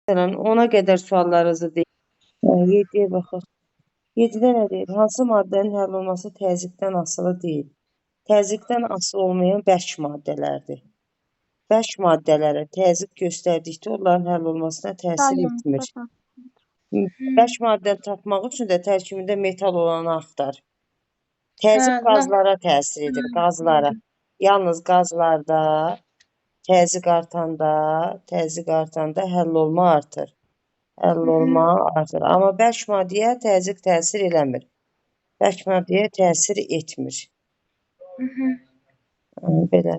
Məsələn, 10-a qədər suallarınızı deyin. 7-yə baxaq. 7-də nə deyir? Hansı maddənin həll olması təzyiqdən asılı deyil? Təzyiqdən asılı olmayan bərk maddələrdir. Bərk maddələrə təzyiq göstərdikdə onların həll olmasına təsir etmir. Bərk maddəni tapmaq üçün də tərkibində metal olanı axtar. Təzyiq qazlara təsir edir, qazlara. Yalnız qazlarda təzyiq artanda həll olma artır. Həll olma artır. Amma bərk maddəyə təzyiq təsir eləmir. Bərk maddəyə təsir etmir. Belə.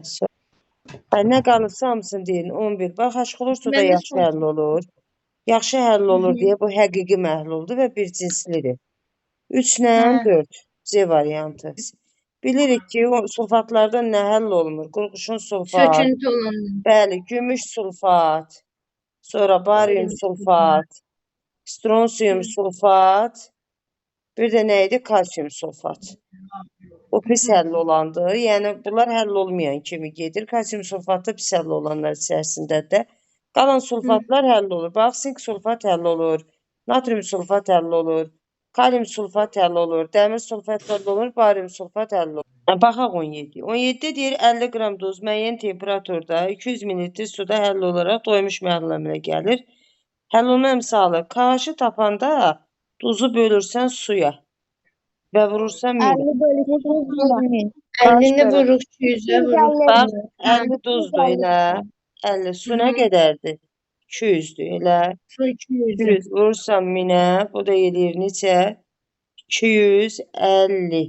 Nə qalıbsa hamısını deyin. 11. Bax, aşıqlar suda yaxşı həll olur. Yaxşı həll olur deyə bu həqiqi məhluldur və bir cinslidir. 3-lə 4. C variantı. Bilirik ki, o sulfatlardan nə həll olmur? Qurğuşun sulfat. Söküntü olan. Bəli, gümüş sulfat. Sonra baryum sulfat. Stronsium sulfat. Bir də nə idi? Kalsium sulfat. O pis həll olandır. Yəni, bunlar həll olmayan kimi gedir. Kalsium sulfatı pis həll olanlar içərisindədir. Qalan sulfatlar həll olur. Bax, sink sulfat həll olur. Natrium sulfat həll olur. Kalium sulfat həll olur. Dəmir sulfat həll olur. Baryum sulfat həll olur. Baxaq 17. 17 deyir 50 qram duz müəyyən temperaturda 200 ml suda həll olaraq doymuş məhlul gəlir. Həll olma əmsalı. KH-ı tapanda duzu bölürsən suya və vurursan 1000. 50-ni vuruq 200-ə vuruq. Bax, 50 duzdur elə. 50 su nə qədərdir? 200-dür elə. Su 200. 200 vurursan 1000-ə, bu da eləyir neçə? 250.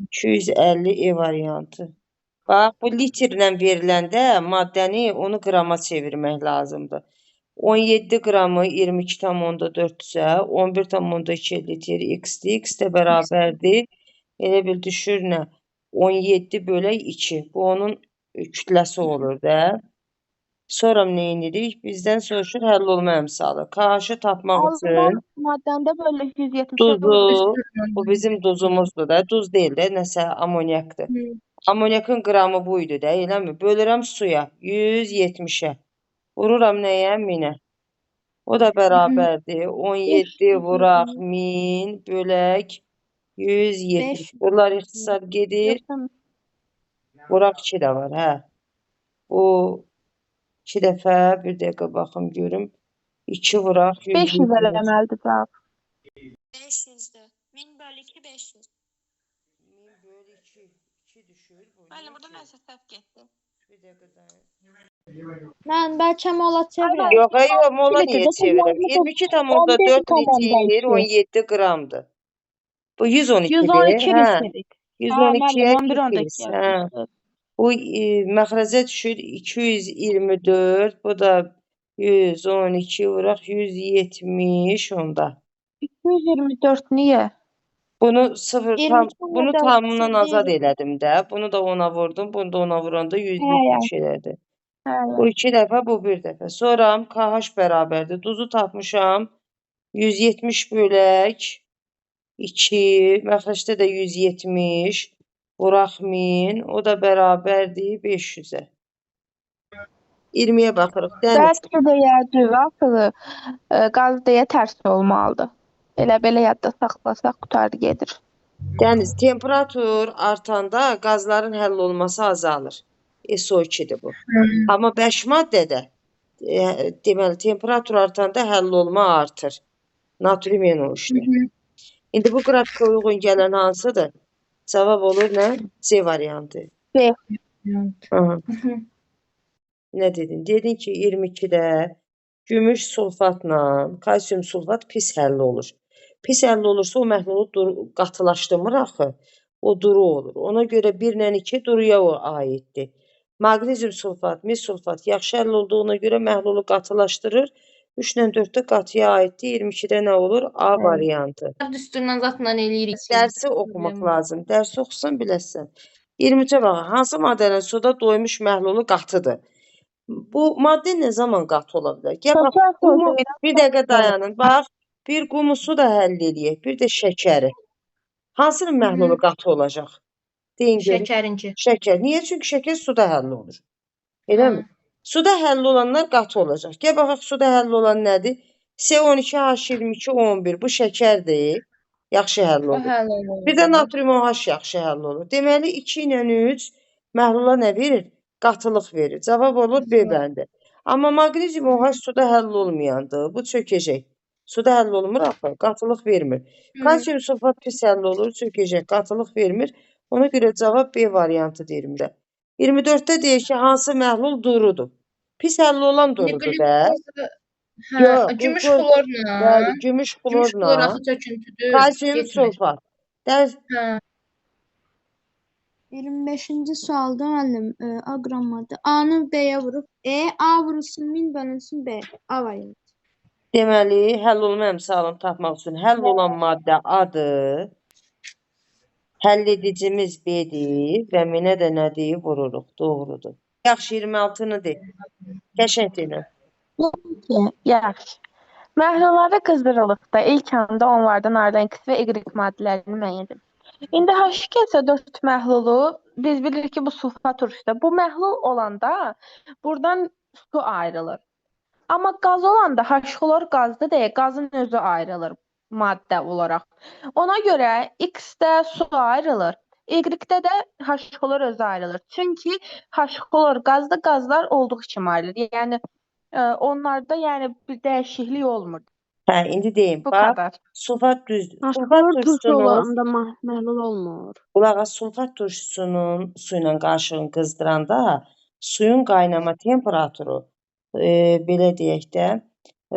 250 E variantı. Bax, bu litrlə veriləndə maddəni onu qrama çevirmək lazımdır. 17 qramı 22,4-dürsə, 11,2 litr x-dir. X də bərabərdir. Elə bil düşür nə? 17 bölək 2. Bu onun kütləsi olur da. Sonra nə edirik? Bizdən soruşur həll olma əmsalı. KH-ı tapmaq üçün Maddəndə böyle 170 duzu, bu bizim duzumuzdur da. Duz deyil də, nəsə amoniakdır. Amoniakın qramı buydu da, eləmi? Bölürəm suya 170-ə. Vururam nəyə? 1000-ə. O da bərabərdir. 17 vuraq 1000 bölək 170. Bunlar ixtisar gedir. Vuraq 2 də var, hə. Bu 2 dəfə, bir dəqiqə baxım görüm. 2 vuraq 170. 500 eləməlidir cavab. 500'dü. 1000 bölü 2 500. 1000 bölü 2. 2 düşür. Bəli, burada nəsə səhv getdi. Bir dəqiqə dayan. Mən bəlkə mola çevirəm. Yox, mola niyə çevirəm? 22,4 litr 17 qramdır. Bu 112-dir. 112 Hə. litrik. 112-yə 11 2. ondakı. Hə. Bu məxrəcə düşür 224. Bu da 112 vuraq 170 onda. 224 niyə? Bunu sıfır tam, 22 bunu də tamından azad deyil. elədim də. Bunu da 10-a vurdum. Bunu da 10-a vuranda 170 elədi. Hə. Bu 2 dəfə, bu 1 dəfə. Sonra KH bərabərdir. Duzu tapmışam. 170 bölək 2. Məxrəcdə də 170. Vuraq 1000. O da bərabərdir 500-ə. 20-yə baxırıq. Dəniz. Bəlkə deyə cavabı qaz deyə tərs olmalıdır. Elə belə yadda saxlasaq qutarı gedir. Dəniz, temperatur artanda qazların həll olması azalır. SO2-dir bu. Amma bərk maddədə deməli temperatur artanda həll olma artır. Natrium NO3-dür. İndi bu qrafika uyğun gələn hansıdır? Cavab olur nə? C variantı. B. Nə dedin? Dedin ki, 22-də gümüş sulfatla kalsium sulfat pis həll olur. Pis həll olursa o məhlulu qatılaşdırmır axı. O duru olur. Ona görə 1 ilə 2 duruya aiddir. Maqnezium sulfat, mis sulfat yaxşı həll olduğuna görə məhlulu qatılaşdırır. 3 ilə 4 də qatıya aiddir. 22-də nə olur? A variantı. Düsturla zatla eləyirik. Dərsi oxumaq lazım. Dərsi oxusan biləsən. 23-ə bax. Hansı maddənin suda doymuş məhlulu qatıdır? Bu maddə nə zaman qatı ola bilər? Gəl bax, qumu, bir dəqiqə dayanın. Bax, bir qumu su da həll eləyək, bir də şəkəri. Hansının məhlulu qatı olacaq? Deyin görün. Şəkərinki. Şəkər. Niyə? Çünki şəkər suda həll olur. Eləmi? Suda həlli olanlar qatı olacaq. Gəl baxaq suda həlli olan nədir? C12H22O11 bu şəkərdir. Yaxşı həll O olur. həll olunur. Bir də natrium OH yaxşı həll olur. Deməli 2 ilə 3 məhlula nə verir? Qatılıq verir. Cavab olur B bəndi. Amma maqnezium OH suda həll olmayandır. Bu çökəcək. Suda həll olmur axı, qatılıq vermir. Kalsium sulfat pis həll olur, çökəcək, qatılıq vermir. Ona görə cavab B variantı deyir bizə. 24-də deyir ki, hansı məhlul durudur? Pis həll olan durudur da. Yox, Gümüş qulqur- xlorla. Bəli, gümüş Gümüş xlor xlorla, axı töküntüdür. kalsium Getmir. sulfat. Dərs Hə. 25-ci sualda müəllim A qram maddə A-nı B-yə vurub A vurulsun 1000 bölünsün B. A variantı. deməli, həll olma əmsalını tapmaq üçün həll olan maddə A-dır. Həll edicimiz B-dir və minə də nədir? Vururuq. Doğrudur. Yaxşı, 26-nı de. Qəşəng deyilən. Yaxşı. Məhlulları qızdırılıqda ilk anda onlardan ayrılan X və Y maddələrini müəyyən edin. İndi H2SO4 məhlulu biz bilirik ki, bu sulfat turşudur. Bu məhlul olanda buradan su ayrılır. Amma qaz olanda H-xlor qazdır deyə qazın özü ayrılır maddə olaraq. Ona görə X-də su ayrılır. Y-də də H-xlor özü ayrılır. Çünki H-xlor qazdır, qazlar olduğu kimi ayrılır. Yəni onlarda bir dəyişiklik olmur. Hə, indi deyim. Bu Bax, kadar. sulfat düzdür. Sulfat Sulfat turşu turşusunun, olanda məhlul olmur. qulaq as, sulfat turşusunun su ilə qarışığını qızdıranda suyun qaynama temperaturu belə deyək də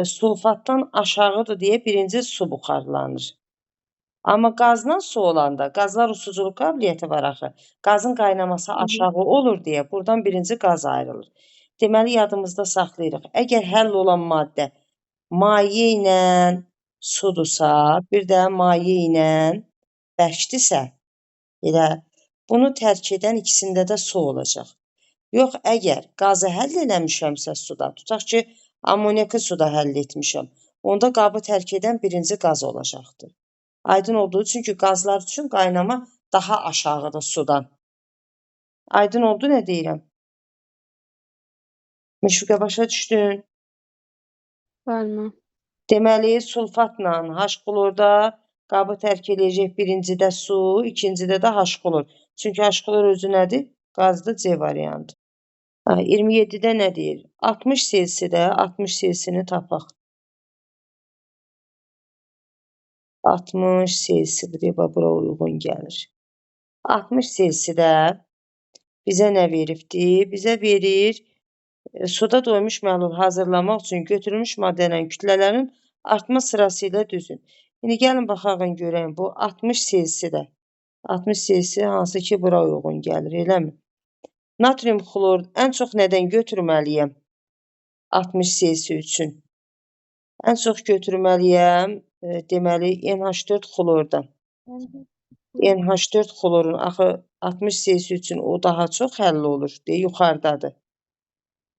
sulfatdan aşağıdır deyə birinci su buxarlanır. Amma qazdan su olanda, qazlar usuculuq qabiliyyəti var axı. Qazın qaynaması aşağı olur deyə buradan birinci qaz ayrılır. Deməli yadımızda saxlayırıq. Əgər həll olan maddə maye ilə sudursa, bir də maye ilə bərkdirsə, elə bunu tərk edən ikisində də su olacaq. Yox, əgər qazı həll eləmişəmsə suda, tutaq ki, amoniakı suda həll etmişəm, onda qabı tərk edən birinci qaz olacaqdır. Aydın olduğu çünki qazlar üçün qaynama daha aşağıdır sudan. Aydın oldu nə deyirəm? Müşfiqə başa düşdün? Bəli. Deməli, sulfatla H-xlorda qabı tərk eləyəcək birincidə su, ikincidə də H-xlor. Çünki H-xlor özü nədir? Qazdır, C variantı. 27-də nə deyir? 60 Selsidə 60 Selsini tapaq. 60 Selsi, bura uyğun gəlir. 60 Selsidə bizə nə veribdir? Bizə verir, suda doymuş məhlul hazırlamaq üçün götürülmüş maddələrin kütlələrin artma sırası ilə düzün. İndi gəlin baxağın görəyim, bu 60 Selsidə. 60 Selsi hansı ki, bura uyğun gəlir, eləmi? Natrium xlor ən çox nədən götürməliyəm? 60 Selsi üçün. Ən çox götürməliyəm, deməli, NH4 xlordan. NH4 xlorun axı 60 Selsi üçün o daha çox həll olur, yuxarıdadır.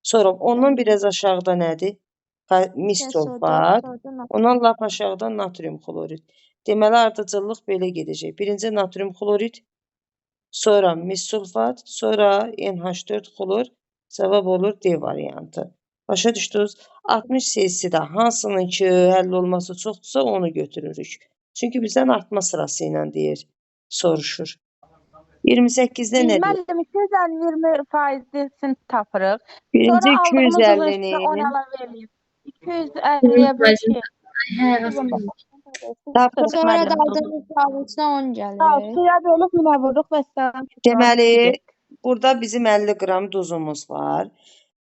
Sonra ondan biraz aşağıda nədir? Mis sulfat, ondan lap aşağıda natrium xlorid. Deməli, ardıcıllıq belə gedəcək. Birinci natrium xlorid, sonra mis sulfat, sonra NH4 xlor, cavab olur D variantı. Başa düşdünüz? 60 Selsidə hansının ki, həll olması çoxdursa onu götürürük. Çünki bizdən artma sırası ilə deyir, soruşur. 28-də nə deyir? Müəllim 220%-ni tapırıq. Birinci Sonra aldığımız uzun 250-ni, üstə 10 əlavə eləyib. 250-yə bölüşək. Hə, aslında. tapdıq. Sonra da aldığımız sualın 10 gəlir. Suya bölüb minə vururuq və salam. Deməli, burada bizim 50 qram duzumuz var.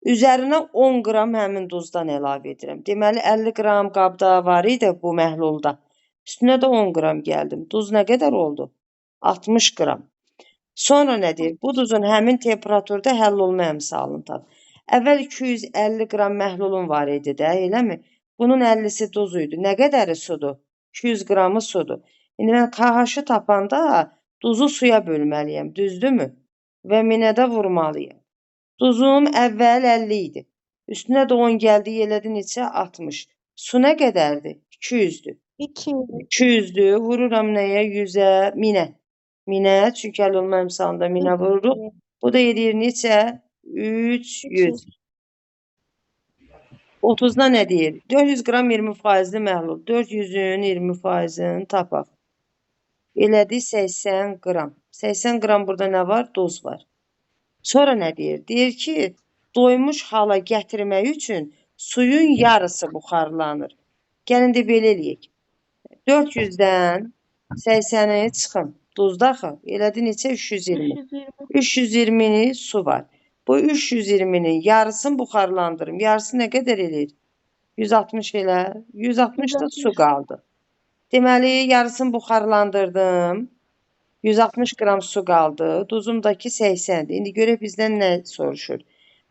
Üzərinə 10 qram həmin duzdan əlavə edirəm. Deməli, 50 qram qabda var idi bu məhlulda. Üstünə də 10 qram gəldim. Duz nə qədər oldu? 60 qram. Sonra nə deyir? Bu duzun həmin temperaturda həll olma əmsalını tap. Əvvəl 250 qram məhlulun var idi də, eləmi? Bunun 50-si duz idi. Nə qədəri sudur? 200 qramı sudur. İndi mən KH-ı tapanda duzu suya bölməliyəm, düzdürmü? Və minədə vurmalıyam. Duzum əvvəl 50 idi. Üstünə də 10 gəldi, elədi neçə? 60. Su nə qədərdir? 200-dür. 200-dür. Vururam nəyə? 100-ə, minə. Minə, çünki həll olma əmsalında minə vururuq. Bu da edir neçə? 300. 30-dan nə deyir? 400 qram 20%li məhlul. 400-ün 20%-ni tapaq. Elədi 80 qram. 80 qram burada nə var? Duz var. Sonra nə deyir? Deyir ki, doymuş hala gətirmək üçün suyun yarısı buxarlanır. Gəlin də belə eləyək. 400-dən 80-i çıxın. Duz daxı. Elədi neçə? 320. 320-ni su var. Bu 320-nin yarısını buxarlandırım. Yarısı nə qədər eləyir? 160 elə. 160 da su qaldı. Deməli, yarısını buxarlandırdım. 160 qram su qaldı. Duzumdakı 80-dir. İndi görək bizdən nə soruşur.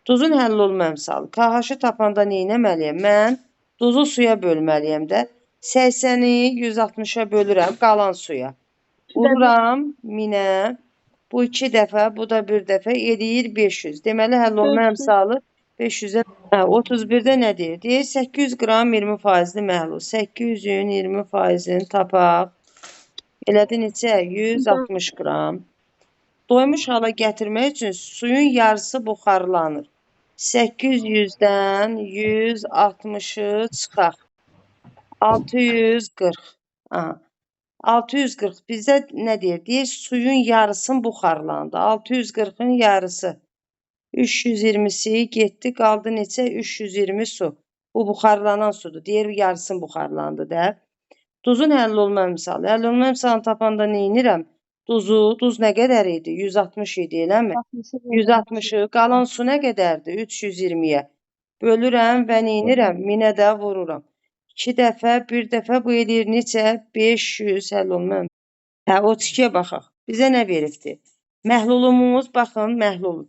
Duzun həll olma əmsalı. KH-ı tapanda nə etməliyəm? Mən duzu suya bölməliyəm də. 80-i 160-a bölürəm qalan suya. Vururam 1000-ə. Bu 2 dəfə, bu da 1 dəfə edir 500. Deməli, həll olma 500. əmsalı 500-ə. 31-də nə deyir? Deyir 800 qram 20%li məhlul. 800-ün 20%-ni tapaq. Elədi neçə? 160 qram. Doymuş hala gətirmək üçün suyun yarısı buxarlanır. 800-dən 160-ı çıxaq. 640. Aha. 640 bizdə nə deyir? Deyir suyun yarısını buxarlandı. 640-ın yarısı. 320-si getdi, qaldı neçə? 320 su. Bu buxarlanan sudur. Deyir yarısını buxarlandı da. Duzun həll olma əmsalı. Həll olma əmsalını tapanda nə edirəm? Duz nə qədər idi? 160 idi, eləmi? 160-ı qalan su nə qədərdir? 320-yə. Bölürəm və nə edirəm? 1000-ə də vururam. 2 dəfə, 1 dəfə bu eləyir neçə? 500 həll olma. 32-yə baxaq. Bizə nə veribdir? Məhlulumuz, baxın, məhlul.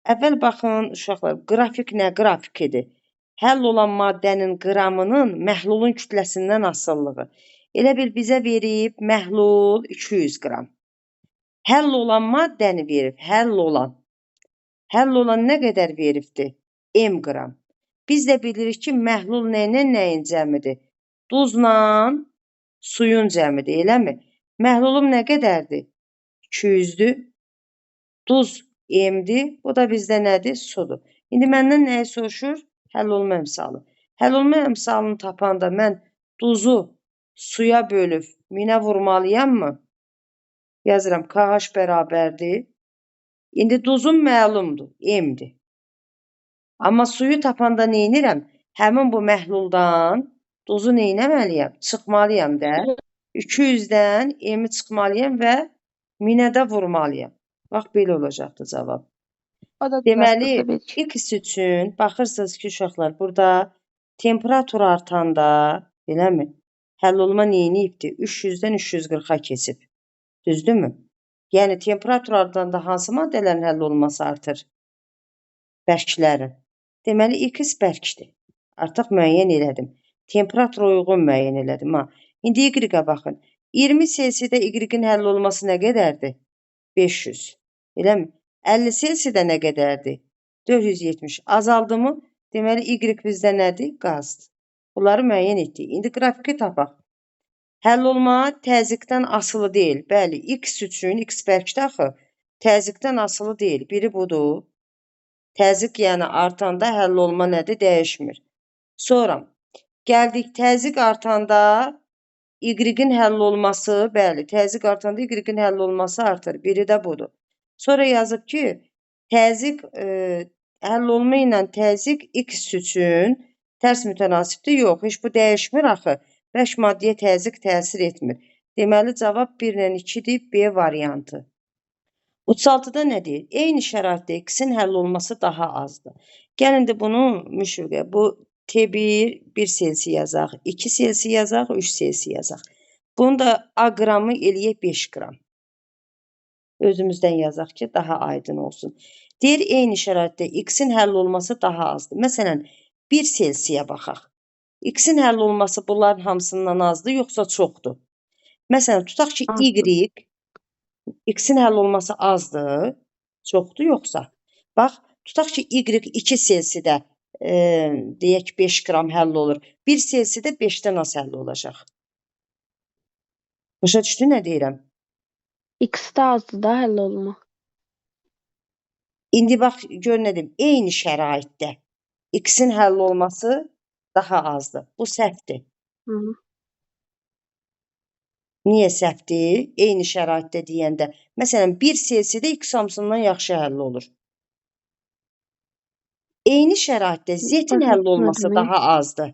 Əvvəl baxın, uşaqlar, qrafik nə qrafikidir? Həll olan maddənin qramının məhlulun kütləsindən asılılığı. Elə bil bizə verib məhlul 200 qram. Həll olan maddəni verib, həll olan. Həll olan nə qədər veribdir? M qram. Biz də bilirik ki, məhlul nəylə nəyin cəmidir? Duzla suyun cəmidir, eləmi? Məhlulum nə qədərdir? 200-dür. Duz M-dir. Bu da bizdə nədir? Sudur. İndi məndən nəyi soruşur? Həll olma əmsalı. Həll olma əmsalını tapanda mən duzu suya bölüb 1000-ə vurmalıyam mı? Yazıram, KH bərabərdir. İndi duzum məlumdur, M-dir. Amma suyu tapanda nə edirəm? Həmin bu məhluldan duzu nə etməliyəm? Çıxmalıyam da. 200-dən M-i çıxmalıyam və 1000-ə də vurmalıyam. Bax, belə olacaqdı cavab. Deməli, X üçün baxırsınız ki, uşaqlar, burada temperatur artanda, eləmi? Həll olma neyiniyibdir? 300-dən 340-a keçib. Düzdürmü? Yəni, temperatur artanda hansı maddələrin həll olması artır? Bərklərin. Deməli, X bərkdir. Artıq müəyyən elədim. Temperatura uyğun müəyyən elədim. İndi Y-ə baxın. 20 Selsidə Y-in həll olması nə qədərdir? 500. Eləmi? 50 Selsidə nə qədərdir? 470. Azaldı mı? Deməli, Y bizdə nədir? Qazdır. Bunları müəyyən etdik. İndi qrafiki tapaq. Həll olma təzyiqdən asılı deyil. Bəli, X üçün, X bərkdir axı, təzyiqdən asılı deyil. Biri budur. Təzyiq yəni artanda həll olma nədir? Dəyişmir. Sonra gəldik təzyiq artanda Y-in həll olması, bəli, təzyiq artanda Y-in həll olması artır. Biri də budur. Sonra yazıb ki, təzyiq həll olma ilə təzyiq X üçün tərs mütənasibdir. Yox, heç bu dəyişmir axı. 5 maddəyə təzyiq təsir etmir. Deməli, cavab 1 ilə 2-dir, B variantı. 36-da nə deyir? Eyni şəraitdə X-in həll olması daha azdır. Gəlin də bunu müşürqə. Bu T1, 1 Selsi yazaq, 2 Selsi yazaq, 3 Selsi yazaq. Bunu da A qramı eləyək 5 qram. Özümüzdən yazaq ki, daha aydın olsun. Deyir, eyni şəraitdə X-in həll olması daha azdır. Məsələn, 1 Selsiyə baxaq. X-in həll olması bunların hamısından azdır, yoxsa çoxdur? Məsələn, tutaq ki, Y, X-in həll olması azdır, çoxdur, yoxsa? Bax, tutaq ki, Y 2 Selsidə deyək 5 qram həll olur. 1 Selsidə 5-dən az həll olacaq. Başa düşdü nə deyirəm? X-də azdır da həll olma. İndi bax, gör nə deyim, eyni şəraitdə X-in həll olması daha azdır. Bu səhvdir. Hı. Niyə səhvdir? Eyni şəraitdə deyəndə. Məsələn, 1 Selsidə x hamısından yaxşı həll olur. Eyni şəraitdə z-in Başa həll olması düşmədim. daha azdır.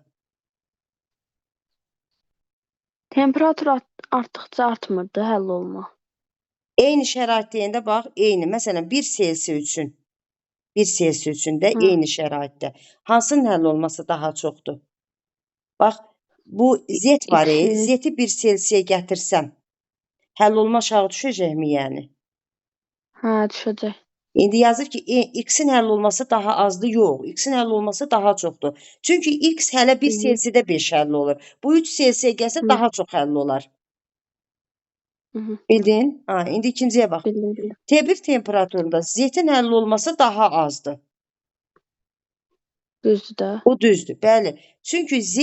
Temperatur artdıqca artmırdı həll olma. Eyni şərait deyəndə bax, eyni. Məsələn, 1 Selsi üçün. 1 Selsi üçün də Hı. eyni şəraitdə. Hansının həll olması daha çoxdur? Bax, bu z var, İkisi. z-i 1 Selsiyə gətirsəm, həll olma aşağı düşəcəkmi yəni? Hə, düşəcək. İndi yazır ki, x-in həll olması daha azdır. Yox, x-in həll olması daha çoxdur. Çünki x hələ 1 Hı. Selsidə 5 həll olur. Bu 3 Selsiyə gəlsə Hı. daha çox həll olar. Hı. Bildin? Ha, indi ikinciyə bax. Bildim. T1 temperaturunda z-in həll olması daha azdır. Düzdür də. Bu düzdür, bəli. Çünki z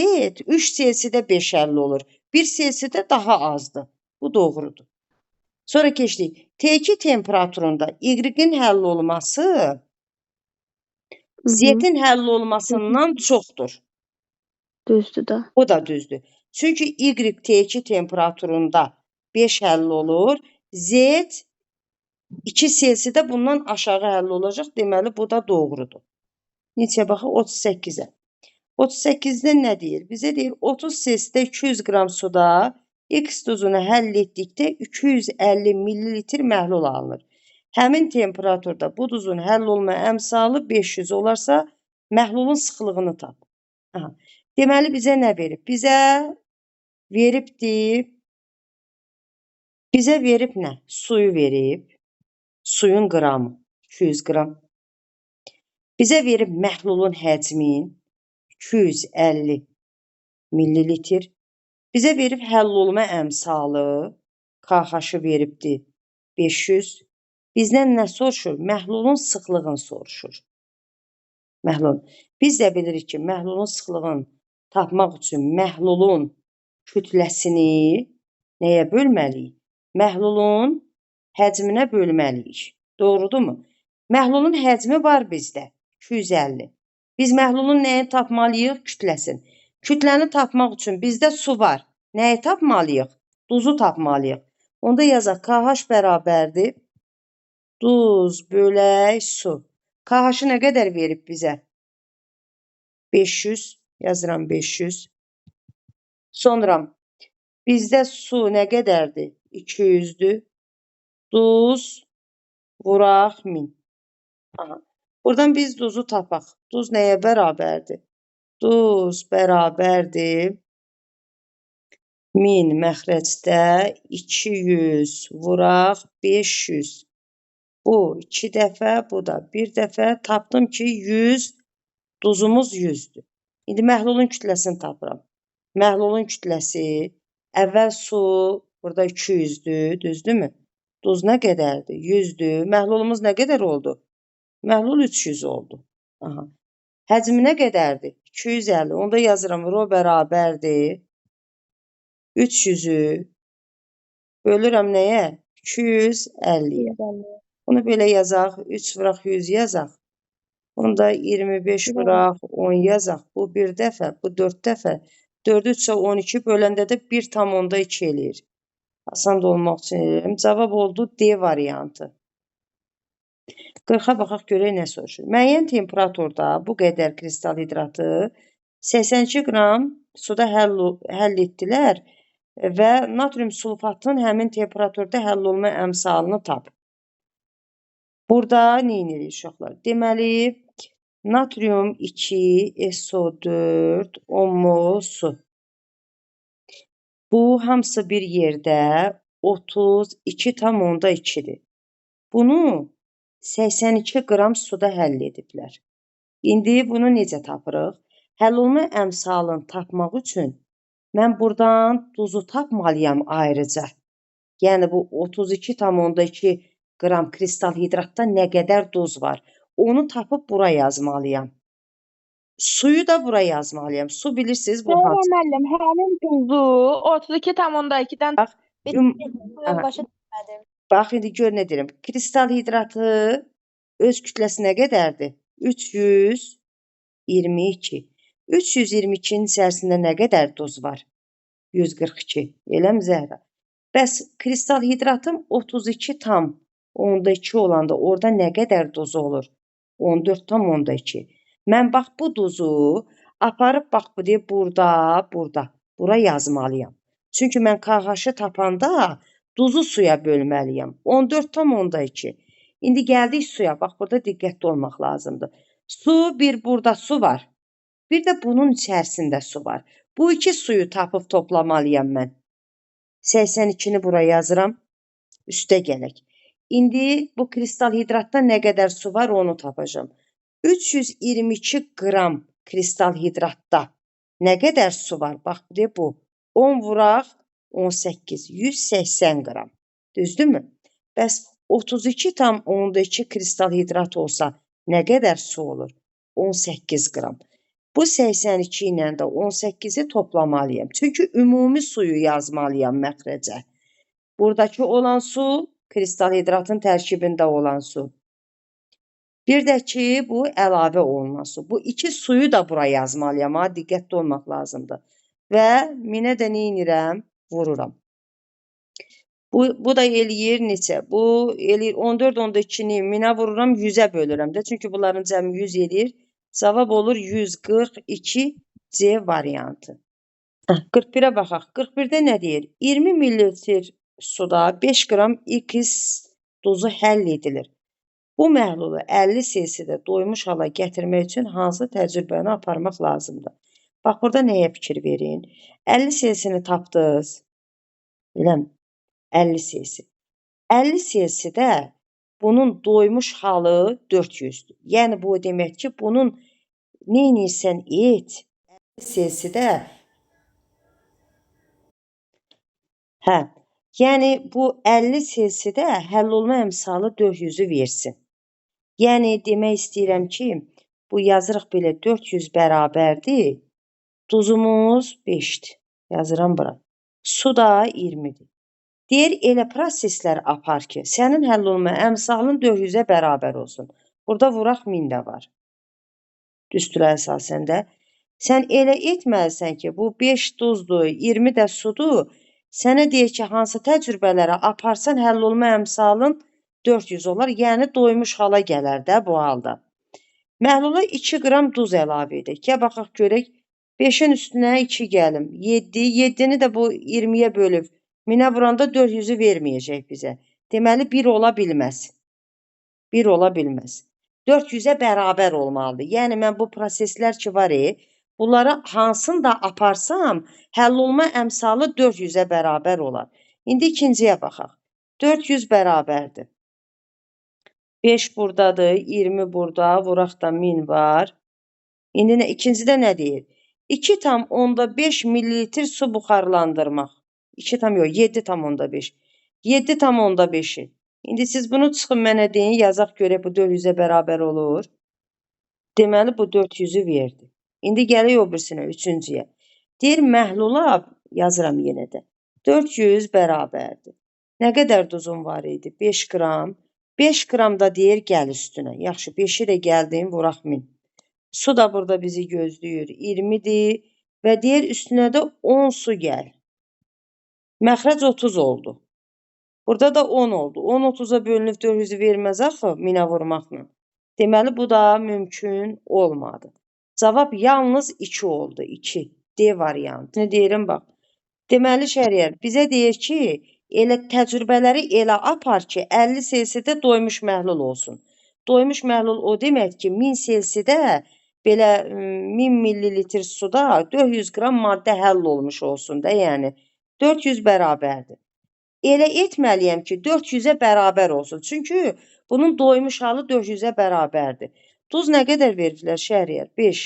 3 Selsidə 5 həll olur. 1 Selsidə daha azdır. Bu doğrudur. Sonra keçdik. T2 temperaturunda y-in həll olması Hı hı. z-in həll olmasından çoxdur. Düzdür də. Bu da düzdür. Çünki y T2 temperaturunda 5 həll olur. Z 2 Selsidə bundan aşağı həll olacaq. Deməli, bu da doğrudur. Neçə baxaq? 38-ə. 38-də nə deyir? Bizə deyir 30 Selsidə 200 qram suda x duzunu həll etdikdə 250 millilitr məhlul alınır. Həmin temperaturda bu duzun həll olma əmsalı 500 olarsa, məhlulun sıxlığını tap. Aha. Deməli, bizə nə verib? Bizə verib nə? Suyu verib. Suyun qramı 200 qram. Bizə verib məhlulun həcmin 250 millilitr. Bizə verib həll olma əmsalı KH-ı veribdir 500. Bizdən nə soruşur? Məhlulun sıxlığını soruşur. Məhlul. Biz də bilirik ki, məhlulun sıxlığını tapmaq üçün məhlulun kütləsini nəyə bölməliyik? Məhlulun həcminə bölməliyik. Doğrudurmu? Məhlulun həcmi var bizdə 250. Biz məhlulun nəyi tapmalıyıq? Kütləsini. Kütləni tapmaq üçün bizdə su var. Nəyi tapmalıyıq? Duzu tapmalıyıq. Onda yazaq KH bərabərdir. Duz bölək su. KH-ı nə qədər verib bizə? 500. Yazıram 500. Sonra bizdə su nə qədərdir? 200-dür. Duz vuraq 1000. Aha. Buradan biz duzu tapaq. Duz nəyə bərabərdir? Duz bərabərdir 1000 məxrəcdə 200 vuraq 500. Bu 2 dəfə, bu da 1 dəfə. Tapdım ki, 100, duzumuz 100-dür. İndi məhlulun kütləsini tapıram. Məhlulun kütləsi, əvvəl su, burada 200-dür, düzdürmü? Duz nə qədərdir? 100-dür. Məhlulumuz nə qədər oldu? Məhlul 300 oldu. Aha. Həcmi nə qədərdir? 250. Onda yazıram, rho bərabərdir 300-ü bölürəm nəyə? 250-yə. Bunu belə yazaq, 3 vuraq 100 yazaq. Onda 25 vuraq 10 yazaq. Bu 1 dəfə, bu 4 dəfə. 4-ü 3-ə 12 böləndə də 1,2 eləyir. Asan da olmaq üçün eləyirəm. Cavab oldu D variantı. 40-a baxaq görək nə soruşur. Müəyyən temperaturda bu qədər kristal hidratı 82 qram suda həll etdilər və natrium sulfatının həmin temperaturda həll olma əmsalını tap. Burada nə edirik uşaqlar? Deməli, natrium 2, SO4, 10 mol su. Bu hamısı bir yerdə 32,2-dir. Bunu 82 qram suda həll ediblər. İndi bunu necə tapırıq? Həll olma əmsalını tapmaq üçün mən buradan duzu tapmalıyam ayrıca. Yəni bu 32,2 qram kristal hidratda nə qədər duz var? Onu tapıb bura yazmalıyam. Suyu da bura yazmalıyam. Su bilirsiniz bu hansı? Müəllim, həmin duzu 32,2-dən Başa düşmədim. Bax, indi gör nə deyirəm. Kristal hidratı öz kütləsi nə qədərdir? 322. 322-nin içərisində nə qədər duz var? 142. Eləmi Zəhra? Bəs kristal hidratın 32,2 olanda orada nə qədər duz olur? 14,2. Mən bax bu duzu aparıb bax bu deyə burada, bura yazmalıyam. Çünki mən KH-ı tapanda duzu suya bölməliyəm. 14,2. İndi gəldik suya. Bax burada diqqətli olmaq lazımdır. Su, bir burada su var. Bir də bunun içərisində su var. Bu iki suyu tapıb toplamalıyam mən. 82-ni bura yazıram. Üstə gələk. İndi bu kristal hidratda nə qədər su var onu tapacağım. 322 qram kristal hidratda nə qədər su var? Bax bu. 10 vuraq 18. 180 qram. Düzdürmü? Bəs 32,2 kristal hidrat olsa nə qədər su olur? 18 qram. Bu 82 ilə də 18-i toplamalıyam. Çünki ümumi suyu yazmalıyam məxrəcə. Buradakı olan su, kristal hidratın tərkibində olan su. Bir də ki, bu əlavə olunan su. Bu iki suyu da bura yazmalıyam. Diqqətli olmaq lazımdır. Və minə də nə edirəm? Vururam. Bu da eləyir neçə? Bu eləyir 14,2-ni minə vururam, 100-ə bölürəm də. Çünki bunların cəmi 100 eləyir. Cavab olur 142 C variantı. 41-ə baxaq. 41-də nə deyir? 20 ml suda 5 qram X duzu həll edilir. Bu məhlulu 50 cc-də doymuş hala gətirmək üçün hansı təcrübəni aparmaq lazımdır? Bax, burada nəyə fikir verin? 50 cc-ni tapdınız. Biləm, 50 cc. 50 cc-də bunun doymuş halı 400-dür. Yəni, bu demək ki, bunun neynirsən et? 50 cc-də yəni bu 50 cc-də həll olma əmsalı 400-ü versin. Yəni, demək istəyirəm ki, bu yazırıq belə 400 bərabərdir. Duzumuz 5-dir. Yazıram bura. Su da 20-dir. Deyir, elə proseslər apar ki, sənin həll olma əmsalın 400-ə bərabər olsun. Burada vuraq 1000 də var. Düstura əsasən də. Sən elə etməlisən ki, bu 5 duzdur, 20 də sudur. Sənə deyir ki, hansı təcrübələrə aparsan həll olma əmsalın 400 olar. Yəni, doymuş hala gələr də bu halda. Məhlula 2 qram duz əlavə edək. Gəl, baxaq görək. 5-in üstünə 2 gəlim. 7. 7-ni də bu 20-yə bölüb. 1000-ə vuranda 400-ü verməyəcək bizə. Deməli, 1 ola bilməz. 1 ola bilməz. 400-ə bərabər olmalıdır. Yəni, mən bu proseslər ki var, bunlara hansını da aparsam, həll olma əmsalı 400-ə bərabər olar. İndi ikinciyə baxaq. 400 bərabərdir. 5 buradadır, 20 burada, vuraq da 1000 var. İndi ikincidə nə deyir? 2,5 ml su buxarlandırmaq. 7,5. 7,5-i. İndi siz bunu çıxın mənə deyin, yazaq görək bu 400-ə bərabər olur. Deməli, bu 400-ü verdi. İndi gələk o birisinə, üçüncüyə. Deyir, məhlula, yazıram yenə də. 400 bərabərdir. Nə qədər duzun var idi? 5 qram. 5 qram da deyir, gəl üstünə. Yaxşı, 5-i də gəldim, vuraq 1000. Su da burada bizi gözləyir. 20-dir və deyir, üstünə də 10 su gəl. Məxrəc 30 oldu. Burada da 10 oldu. 10 30-a bölünüb 400-ü verməz axı 1000-ə vurmaqla. Deməli, bu da mümkün olmadı. Cavab yalnız 2 oldu. 2. D variantı. Nə deyirəm, bax. Deməli, Şəhriyar, bizə deyir ki, elə təcrübələri elə apar ki, 50 cc-də doymuş məhlul olsun. Doymuş məhlul o demək ki, 1000 cc-də belə 1000 ml suda 400 qram maddə həll olmuş olsun da, yəni 400 bərabərdir. Elə etməliyəm ki, 400-ə bərabər olsun. Çünki bunun doymuş halı 400-ə bərabərdir. Duz nə qədər verdilər Şəhriyar? 5.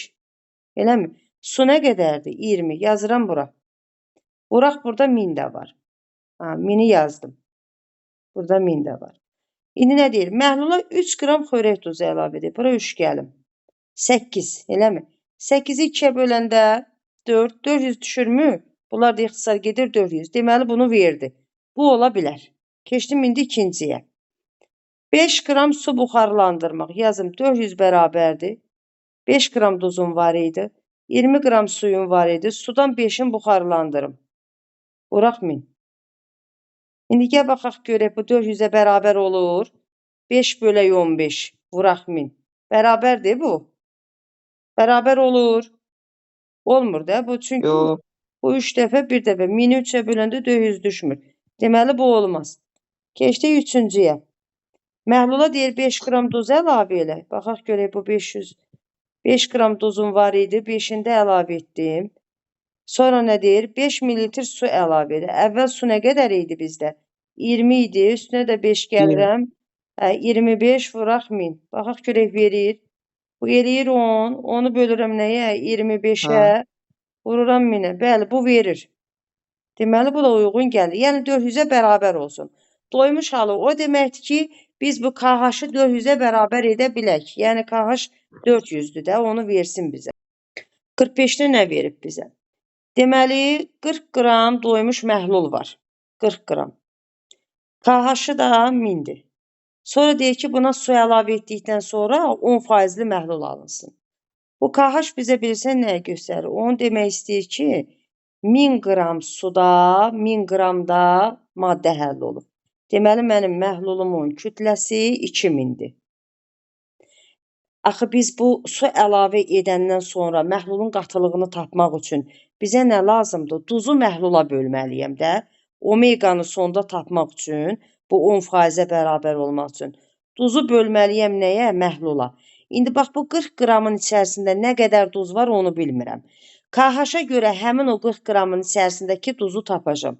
Eləmi? Su nə qədərdir? 20. Yazıram bura. Vuraq burada 1000 də var. 1000-i yazdım. Burada 1000 də var. İndi nə deyir? Məhlula 3 qram xörək duzu əlavə edir. Bura 3 gəlim. 8. Eləmi? 8-i 2-yə böləndə 4. 400 düşürmü? Bunlar da ixtisar gedir 400. Deməli, bunu verdi. Bu ola bilər. Keçdim indi ikinciyə. 5 qram su buxarlandırmaq. Yazım 400 bərabərdir. 5 qram duzum var idi. 20 qram suyun var idi. Sudan 5'ini buxarlandırım. Vuraq 1000. İndi gəl baxaq görək bu 400-ə bərabər olur. 5 bölək 15. Vuraq 1000. Bərabərdir bu. Bərabər olur. Olmur da bu çünki Yox. bu 3 dəfə bir dəfə 1000-i 3-ə böləndə 400 düşmür. Deməli bu olmaz. Keçdik 3-cüyə. Məhlula deyir 5 qram duz əlavə elə. Baxaq görək bu 5 qram duzum var idi. 5'ini də əlavə etdim. Sonra nə deyir? 5 mililitr su əlavə edir. Əvvəl su nə qədər idi bizdə? 20 idi. Üstünə də 5 gəlirəm. 25 vuraq 1000. Baxaq görək verir. Bu eləyir 10. Onu bölürəm nəyə? 25'ə. Vururam 1000'ə. Bəli, bu verir. Deməli, bu da uyğun gəlir. Yəni 400'ə bərabər olsun. Doymuş halı o deməkdir ki, biz bu KH-ı 400'ə bərabər edə bilək. Yəni KH 400'dür də, onu versin bizə. 45'də nə verib bizə? Deməli, 40 qram doymuş məhlul var. 40 qram. KH-ı da 1000'dir. Sonra deyir ki, buna su əlavə etdikdən sonra 10%li məhlul alınsın. Bu KH bizə bilirsən nəyə göstərir? Onu demək istəyir ki, 1000 qram suda 1000 qram da maddə həll olur. Deməli, mənim məhlulumun kütləsi 2000'dir. Axı biz bu su əlavə edəndən sonra məhlulun qatılığını tapmaq üçün bizə nə lazımdır? Duzu məhlula bölməliyəm də. Omeqanı sonda tapmaq üçün, bu 10%-ə bərabər olmaq üçün. Duzu bölməliyəm nəyə? Məhlula. İndi bax bu 40 qramın içərisində nə qədər duz var onu bilmirəm. KH-a görə həmin o 40 qramın içərisindəki duzu tapacağım.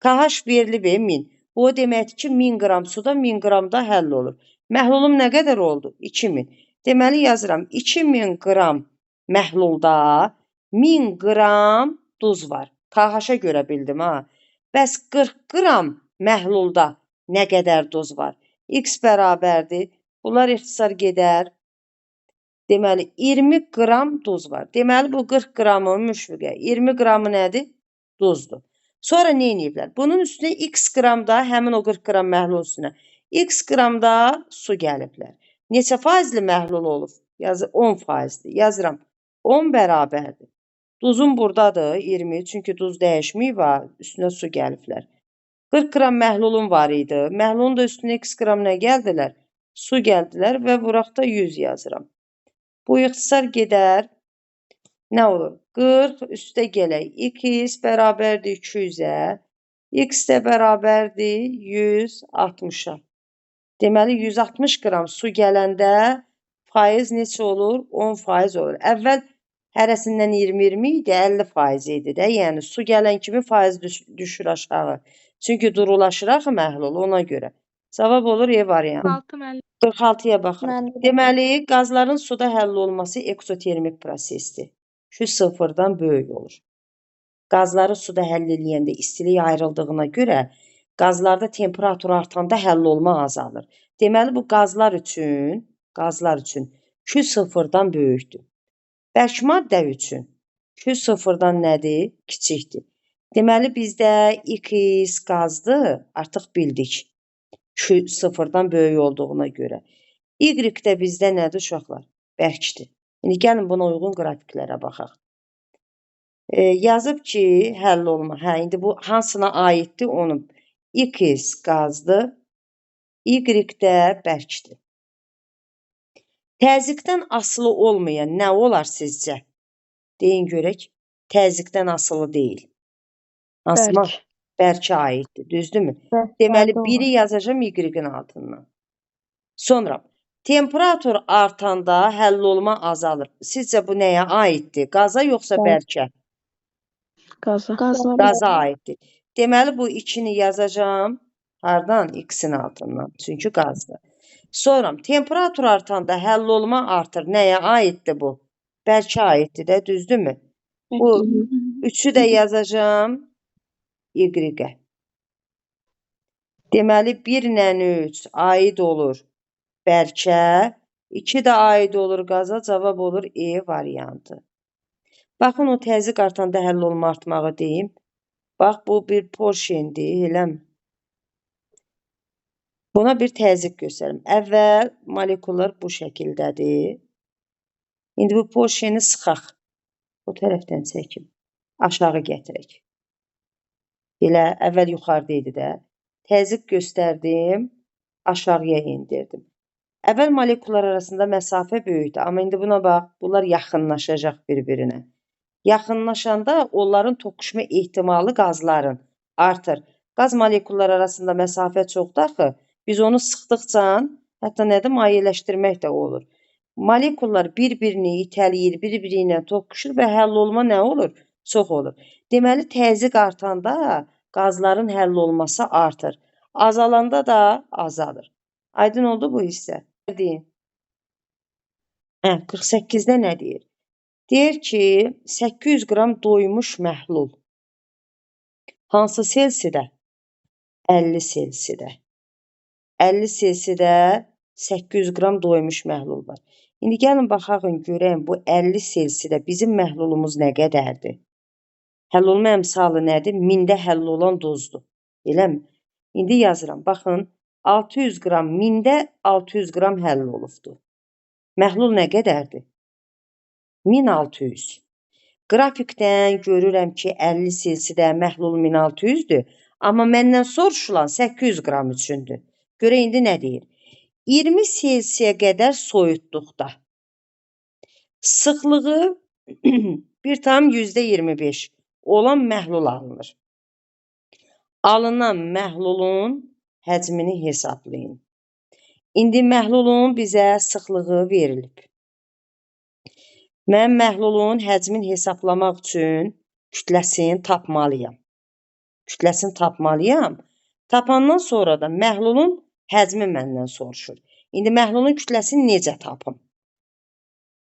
KH verilib 1000. Bu o deməkdir ki, 1000 qram suda 1000 qram da həll olur. Məhlulum nə qədər oldu? 2000. Deməli yazıram 2000 qram məhlulda 1000 qram duz var. KH-a görə bildim ha. Bəs 40 qram məhlulda nə qədər duz var? X bərabərdir. Bunlar ixtisar gedər. Deməli 20 qram duz var. Deməli bu 40 qramı müşfiqə. 20 qramı nədir? Duzdur. Sonra nə ediblər? Bunun üstünə x qram da həmin o 40 qram məhlul üstünə. X qram da su gəliblər. Neçə faizli məhlul olub? 10%dir. Yazıram. 10 bərabərdir. Duzum buradadır 20. Çünki duz dəyişməyib var. Üstünə su gəliblər. 40 qram məhlulum var idi. Məhlulun da üstünə x qram nə gəldilər? Su gəldilər və buraqda 100 yazıram. Bu ixtisar gedər. Nə olur? 40 üstə gələk. X bərabərdir 200-ə. X də bərabərdir 160-a. Deməli 160 qram su gələndə faiz neçə olur? 10% olur. Əvvəl hərəsindən 20-20 idi, 50% idi də. Yəni su gələn kimi faiz düşür aşağı. Çünki durulaşır axı məhlul ona görə. Cavab olur E variantı. 46'ya baxın. Deməli, qazların suda həll olması eksotermik prosesdir. Q sıfırdan böyük olur. Qazları suda həll eləyəndə istilik ayrıldığına görə qazlarda temperatur artanda həll olma azalır. Deməli, bu qazlar üçün Q sıfırdan böyükdür. Bərk maddə üçün Q sıfırdan nədir? Kiçikdir. Deməli, bizdə X qazdır, artıq bildik. Q sıfırdan böyük olduğuna görə. Y də bizdə nədir uşaqlar? Bərkdir. İndi gəlin buna uyğun qrafiklərə baxaq. Yazıb ki, həll olma. Hə, indi bu hansına aiddir onu. X qazdır, Y də bərkdir. Təzyiqdən asılı olmayan nə olar sizcə? Deyin görək. Təzyiqdən asılı deyil. Hansına? Bərkə aiddir, düzdürmü? Deməli, biri yazacağım Y-in altından. Sonra, temperatur artanda həll olma azalır. Sizcə bu nəyə aiddir? Qaza yoxsa bərkə? Qaza. Qaza aiddir. Deməli, bu 2-ni yazacağım. Hardan? X-in altından. Çünki qazdır. Sonra, temperatur artanda həll olma artır. Nəyə aiddir bu? Bərkə aiddir də, düzdürmü? Bu 3-ü də yazacağım Y-ə. Deməli, 1 ilə 3 aid olur bərkə, 2 də aid olur qaza, cavab olur E variantı. Baxın, o təzyiq artanda həll olma artmağı deyim. Bax, bu bir porşendir, eləmi? Buna bir təzyiq göstərim. Əvvəl molekullar bu şəkildədir. İndi bu porşeni sıxaq. Bu tərəfdən çəkim. Aşağı gətirək. Elə əvvəl yuxarıda idi də. Təzyiq göstərdim, aşağıya indirdim. Əvvəl molekullar arasında məsafə böyükdür, amma indi buna bax, bunlar yaxınlaşacaq bir-birinə. Yaxınlaşanda onların toqquşma ehtimalı qazların artır. Qaz molekullar arasında məsafə çoxdur axı. Biz onu sıxdıqca, hətta nədir, mayeləşdirmək də olur. Molekullar bir-birini itələyir, bir-biri ilə toqquşur və həll olma nə olur? Çox olur. Deməli, təzyiq artanda qazların həll olması artır. Azalanda da azalır. Aydın oldu bu hissə? Deyin. 48-də nə deyir? Deyir ki, 800 qram doymuş məhlul. Hansı selsidə? 50 selsidə. 50 selsidə 800 qram doymuş məhlul var. İndi gəlin baxaq görəyim bu 50 selsidə bizim məhlulumuz nə qədərdir? Həll olma əmsalı nədir? Mində həll olan dozdur. Eləmi? İndi yazıram. Baxın, 600 qram mində 600 qram həll olubdur. Məhlul nə qədərdir? 1600. Qrafikdən görürəm ki, 50 selsidə məhlul 1600-dür. Amma məndən soruşulan 800 qram üçündür. Görə indi nə deyir? 20 selsiyə qədər soyutduqda sıxlığı 1,25 olan məhlul alınır. Alınan məhlulun həcmini hesablayın. İndi məhlulun bizə sıxlığı verilib. Mən məhlulun həcmini hesablamaq üçün kütləsini tapmalıyam. Kütləsini tapmalıyam. Tapandan sonra da məhlulun həcmi məndən soruşur. İndi məhlulun kütləsini necə tapım?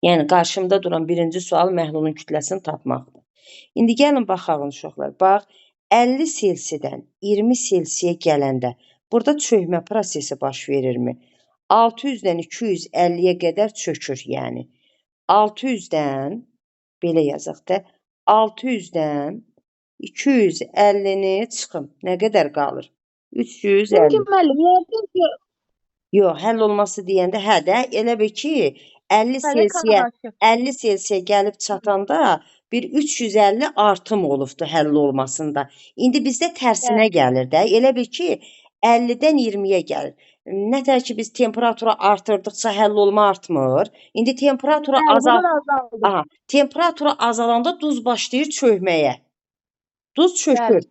Yəni, qarşımda duran birinci sual məhlulun kütləsini tapmaqdır. İndi gəlin baxaq uşaqlar. Bax, 50 selsidən 20 selsiyə gələndə burada çökmə prosesi baş verirmi? 600-dən 250-yə qədər çökür, yəni. 600-dən, belə yazaq da, 600-dən 250-ni çıxım. Nə qədər qalır? 350. Çünki müəllim, yəqin ki, Yox, həll olması deyəndə, hə də, elə bir ki, 50 selsiyə gəlib çatanda bir 350 artım olubdur həll olmasında. İndi bizdə tərsinə gəlir də. Elə bir ki, 50-dən 20-yə gəlir. Nətər ki, biz temperaturu artırdıqca həll olma artmır. İndi temperaturu temperaturu azalanda duz başlayır çökməyə. Duz çökür.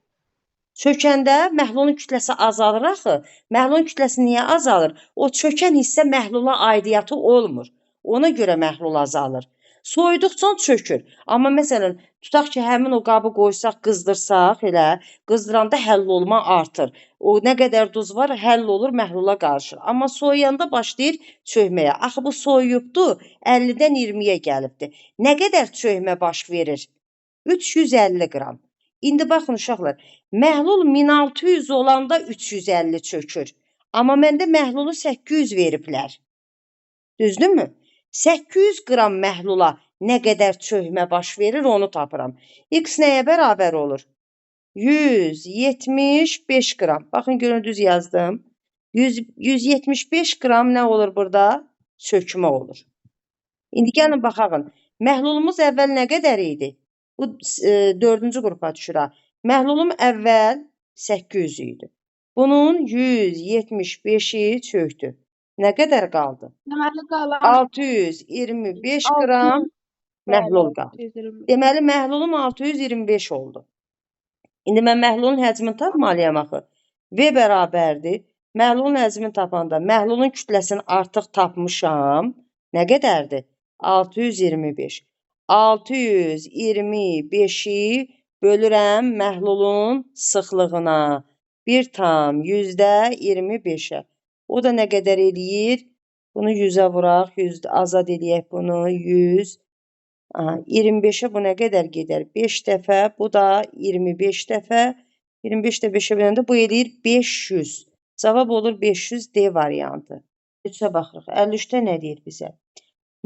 Çökəndə məhlulun kütləsi azalır axı. Məhlulun kütləsi niyə azalır? O çökən hissə məhlula aidiyyatı olmur. Ona görə məhlul azalır. Soyuduqca çökür. Amma məsələn, tutaq ki, həmin o qabı qoysaq, qızdırsaq, elə qızdıranda həll olma artır. O nə qədər duz var, həll olur, məhlula qarışır. Amma soyuyanda başlayır çökməyə. Axı bu soyuyubdur, 50-dən 20-yə gəlibdir. Nə qədər çökmə baş verir? 350 qram. İndi baxın uşaqlar, məhlul 1600 olanda 350 çökür. Amma məndə məhlulu 800 veriblər. Düzdürmü? 800 qram məhlula nə qədər çökmə baş verir, onu tapıram. X nəyə bərabər olur? 175 qram. Baxın, görün, düz yazdım. 175 qram nə olur burada? Çökmə olur. İndi gəlin baxaq. Məhlulumuz əvvəl nə qədər idi? Bu 4-cü qrupa düşür. Məhlulum əvvəl 800 idi. Bunun 175-i çöktü. Nə qədər qaldı? 625 qram məhlul qaldı. Deməli, məhlulum 625 oldu. İndi mən məhlulun həcmini tapmalıyam axı. V bərabərdir. Məhlulun həcmini tapanda məhlulun kütləsini artıq tapmışam. Nə qədərdir? 625. 625-i bölürəm məhlulun sıxlığına. 1,25-ə. O da nə qədər eləyir? Bunu 100-ə vuraq, azad eləyək bunu, 100. 25-ə bu nə qədər gedər? 5 dəfə, bu da 25 dəfə. 25 də 5-ə böləndə bu eləyir 500. Cavab olur 500 D variantı. 3-ə baxırıq. 53-də nə deyir bizə?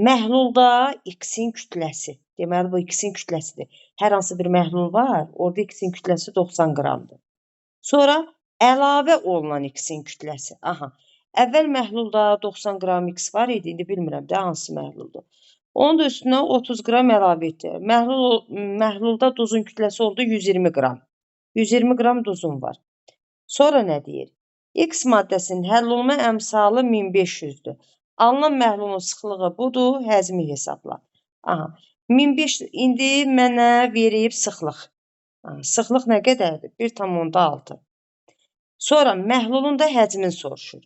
Məhlulda X-in kütləsi. Deməli, bu X-in kütləsidir. Hər hansı bir məhlul var, orada X-in kütləsi 90 qramdır. Sonra əlavə olunan X-in kütləsi. Əvvəl məhlulda 90 qram X var idi, indi bilmirəm də hansı məhluldur. Onun da üstünə 30 qram əlavə etdi. Məhlulda duzun kütləsi oldu 120 qram. 120 qram duzun var. Sonra nə deyir? X maddəsinin həll olma əmsalı 1500-dür. Alınan məhlulun sıxlığı budur, həzmi hesabla. Aha. 1500 indi mənə verib sıxlıq. Sıxlıq nə qədərdir? 1,6. Sonra məhlulun da həcmin soruşur.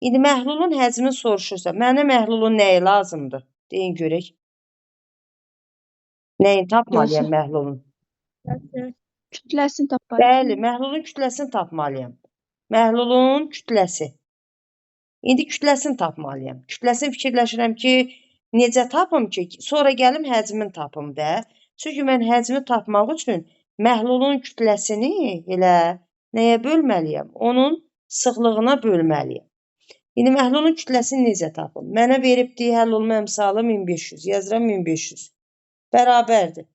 İndi məhlulun həcmin soruşursa, mənə məhlulun nəyi lazımdır? Deyin görək. Nəyin tapmalıyam Kütləsi. məhlulun? Kütləsini tapar. Bəli, məhlulun kütləsini tapmalıyam. Məhlulun kütləsi. İndi kütləsini tapmalıyam. Kütləsini fikirləşirəm ki, necə tapım ki, sonra gəlim həcmin tapım da. Çünki mən həcmi tapmaq üçün məhlulun kütləsini elə nəyə bölməliyəm? Onun sıxlığına bölməliyəm. İndi məhlulun kütləsini necə tapım? Mənə veribdiyi həll olma əmsalı 1500. Yazıram 1500. Bərabərdir.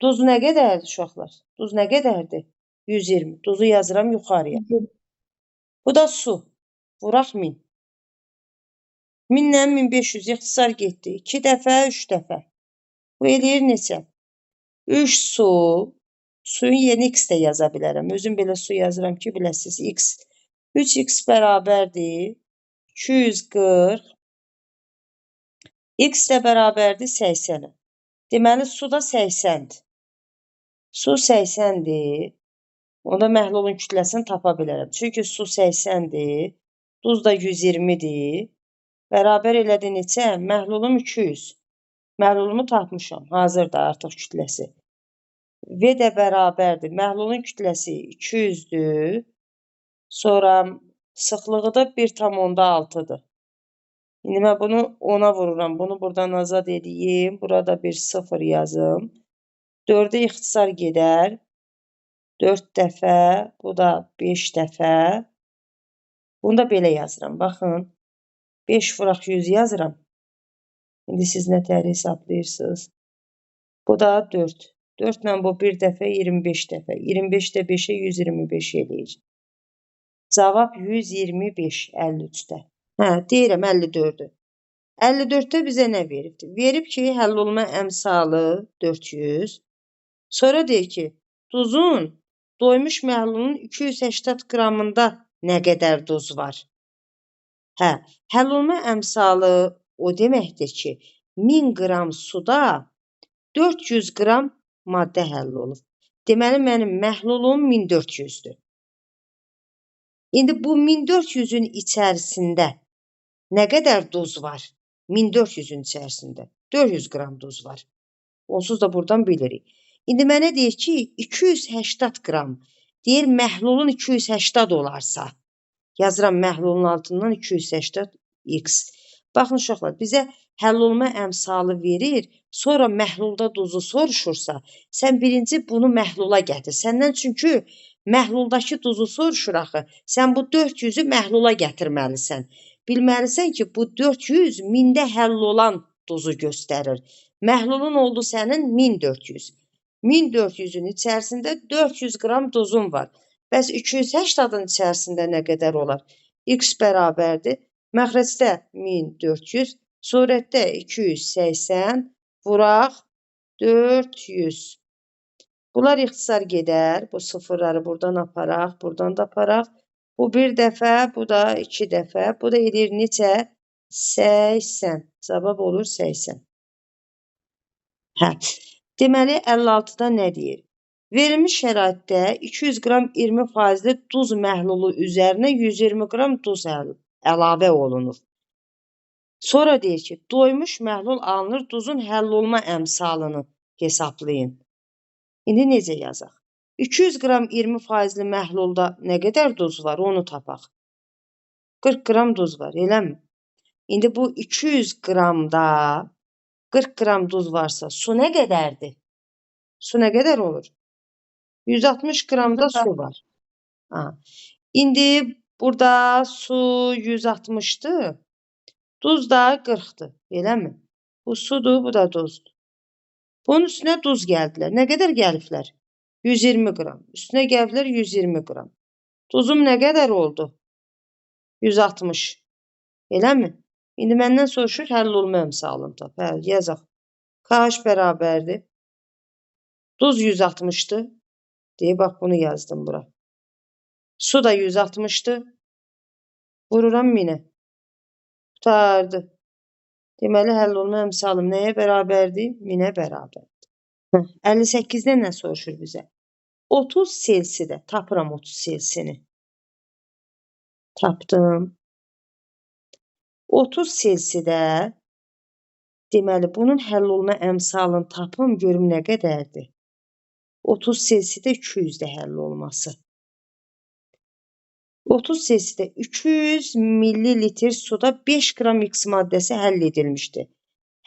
Duz nə qədərdir uşaqlar? Duz nə qədərdir? 120. Duzu yazıram yuxarıya. Bu da su. Vuraq 1000. 1000 ilə 1500 ixtisar getdi. 2 dəfə, 3 dəfə. Bu eləyir neçə? 3 su. Suyun yerinə x də yaza bilərəm. Özüm belə su yazıram ki, biləsiniz. X. 3x bərabərdir 240. X də bərabərdir 80-ə. Deməli, su da 80-dir. Su 80-dir. Onda məhlulun kütləsini tapa bilərəm. Çünki su 80-dir. Duz da 120-dir. Bərabər elədi neçə? Məhlulum 200. Məhlulumu tapmışam. Hazırda artıq kütləsi. V də bərabərdir. Məhlulun kütləsi 200-dür. Sonra sıxlığı da 1,6-dır. İndi mən bunu 10-a vururam. Bunu buradan azad edeyim. Burada bir 0 yazım. 4-ə ixtisar gedər. 4 dəfə. Bu da 5 dəfə. Bunu da belə yazıram. Baxın. 5 vuraq 100 yazıram. İndi siz nətər hesablayırsınız? Bu da 4. 4 ilə bu 1 dəfə 25 dəfə. 25 də 5-ə 125 eləyir. Cavab 125 53-də. Hə, deyirəm 54-dür. 54-də bizə nə veribdir? Verib ki, həll olma əmsalı 400. Sonra deyir ki, duzun doymuş məhlulun 280 qramında nə qədər duz var? Hə, həll olma əmsalı o deməkdir ki, 1000 qram suda 400 qram maddə həll olub. Deməli, mənim məhlulum 1400-dür. İndi bu 1400-ün içərisində nə qədər duz var? 1400-ün içərisində 400 qram duz var. Onsuz da buradan bilirik. İndi mənə deyir ki, 280 qram. Deyir, məhlulun 280 olarsa. Yazıram məhlulun altından 280 x. Baxın uşaqlar, bizə həll olma əmsalı verir. Sonra məhlulda duzu soruşursa, sən birinci bunu məhlula gətir. Səndən çünki məhluldakı duzu soruşur axı. Sən bu 400-ü məhlula gətirməlisən. Bilməlisən ki, bu 400 1000-də həll olan duzu göstərir. Məhlulun oldu sənin 1400. 1400-ün içərisində 400 qram duzun var. Bəs 280-ın içərisində nə qədər olar? X bərabərdir. Məxrəcdə 1400, surətdə 280, vuraq 400. Bunlar ixtisar gedər. Bu sıfırları buradan aparaq, buradan da aparaq. Bu bir dəfə, bu da 2 dəfə. Bu da edir neçə? 80. Cavab olur 80. Hə. Deməli, 56-da nə deyir? Verilmiş şəraitdə 200 qram 20%li duz məhlulu üzərinə 120 qram duz əlavə olunur. Sonra deyir ki, doymuş məhlul alınır, duzun həll olma əmsalını hesablayın. İndi necə yazaq? 200 qram 20%li məhlulda nə qədər duz var, onu tapaq. 40 qram duz var, eləmi? İndi bu 200 qramda 40 qram duz varsa, su nə qədərdir? Su nə qədər olur? 160 qramda su var. Ha. İndi burada su 160-dır. Duz da 40-dır, eləmi? Bu sudur, bu da duzdur. Bunun üstünə duz gəldilər. Nə qədər gəliblər? 120 qram. Üstünə gəliblər 120 qram. Duzum nə qədər oldu? 160. Eləmi? İndi məndən soruşur həll olma əmsalını tap. Hə, yazaq. KH bərabərdir. Duz 160'dır. Deyə bax bunu yazdım bura. Su da 160'dır. Vururam 1000'ə. Qurtardı. Deməli həll olma əmsalım nəyə bərabərdir? 1000'ə bərabərdir. 58'də nə soruşur bizə? 30 selsidə. Tapıram 30 selsini. Tapdım. 30 selsidə deməli bunun həll olma əmsalını tapım görüm nə qədərdir? 30 selsidə 200-də həll olması. 30 selsidə 200 millilitr suda 5 qram X maddəsi həll edilmişdir.